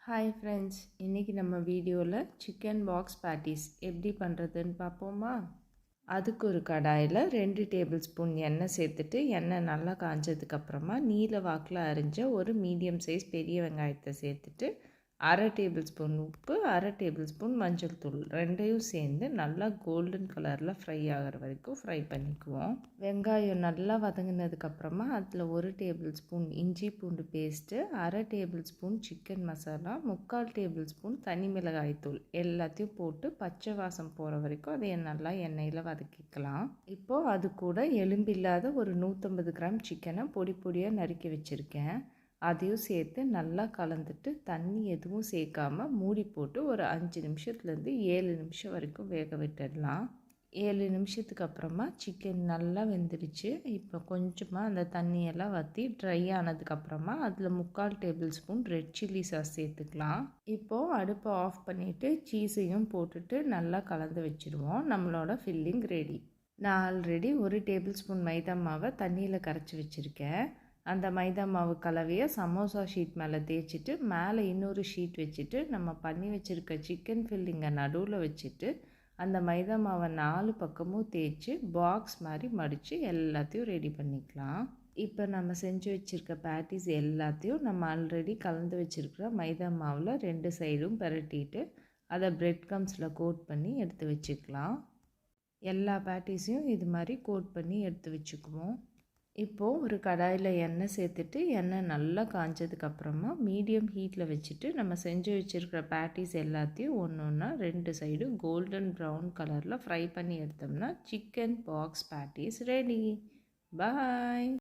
Hi friends, இன்றைக்கி நம்ம வீடியோவில் சிக்கன் பாக்ஸ் பேட்டிஸ் எப்படி பண்ணுறதுன்னு பார்ப்போமா? அதுக்கு ஒரு கடாயில் 2 டேபிள் ஸ்பூன் எண்ணெய் சேர்த்துட்டு எண்ணெய் நல்லா காஞ்சதுக்கப்புறமா நீல வாக்கில் அரிஞ்ச ஒரு மீடியம் சைஸ் பெரிய வெங்காயத்தை சேர்த்துட்டு 1/2 டேபிள் ஸ்பூன் உப்பு, 1/2 டேபிள் ஸ்பூன் மஞ்சள் தூள் ரெண்டையும் சேர்ந்து நல்லா கோல்டன் கலரில் ஃப்ரை ஆகிற வரைக்கும் ஃப்ரை பண்ணிக்குவோம். வெங்காயம் நல்லா வதங்கினதுக்கப்புறமா அதில் 1 டேபிள் ஸ்பூன் இஞ்சி பூண்டு paste, 1/2 table spoon chicken masala, 3/4 table spoon தனி மிளகாய் தூள் எல்லாத்தையும் போட்டு பச்சை வாசம் போகிற வரைக்கும் அதை நல்லா எண்ணெயில் வதக்கிக்கலாம். இப்போது அது கூட எலும்பில்லாத ஒரு 150 கிராம் சிக்கனை பொடி பொடியாக நறுக்கி வச்சுருக்கேன். அதையும் சேர்த்து நல்லா கலந்துட்டு தண்ணி எதுவும் சேர்க்காமல் மூடி போட்டு ஒரு 5 நிமிஷத்துலேருந்து 7 நிமிஷம் வரைக்கும் வேக விட்டுடலாம். 7 நிமிஷத்துக்கு அப்புறமா சிக்கன் நல்லா வெந்துடுச்சு. இப்போ கொஞ்சமாக அந்த தண்ணியெல்லாம் வற்றி ட்ரை ஆனதுக்கப்புறமா அதில் 3/4 table spoon red chilli sauce சேர்த்துக்கலாம். இப்போது அடுப்பை ஆஃப் பண்ணிவிட்டு சீஸையும் போட்டுட்டு நல்லா கலந்து வச்சுருவோம். நம்மளோட ஃபில்லிங் ரெடி. நான் ஆல்ரெடி 1 டேபிள் ஸ்பூன் மைதா மாவை தண்ணியில் கரைச்சி வச்சுருக்கேன். அந்த மைதா மாவு கலவையை சமோசா ஷீட் மேலே தேய்ச்சிட்டு மேலே இன்னொரு ஷீட் வச்சுட்டு நம்ம பண்ணி வச்சுருக்க சிக்கன் ஃபில்லிங்கை நடுவில் வச்சுட்டு அந்த மைதா மாவை 4 பக்கமும் தேய்ச்சி பாக்ஸ் மாதிரி மடித்து எல்லாத்தையும் ரெடி பண்ணிக்கலாம். இப்போ நம்ம செஞ்சு வச்சுருக்க பேட்டிஸ் எல்லாத்தையும் நம்ம ஆல்ரெடி கலந்து வச்சுருக்கிற மைதா மாவில் 2 சைடும் பரட்டிட்டு அதை பிரெட் கம்ஸில் கோட் பண்ணி எடுத்து வச்சுக்கலாம். எல்லா பேட்டிஸையும் இது மாதிரி கோட் பண்ணி எடுத்து வச்சுக்குவோம். இப்போது ஒரு கடாயில் எண்ணெய் சேர்த்துட்டு எண்ணெய் நல்லா காஞ்சதுக்கப்புறமா மீடியம் ஹீட்டில் வச்சுட்டு நம்ம செஞ்சு வச்சுருக்கிற பேட்டிஸ் எல்லாத்தையும் ஒன்று ஒன்றா 2 சைடும் கோல்டன் ப்ரௌன் கலரில் ஃப்ரை பண்ணி எடுத்தோம்னா சிக்கன் பாக்ஸ் பேட்டிஸ் ரெடி. பாய்.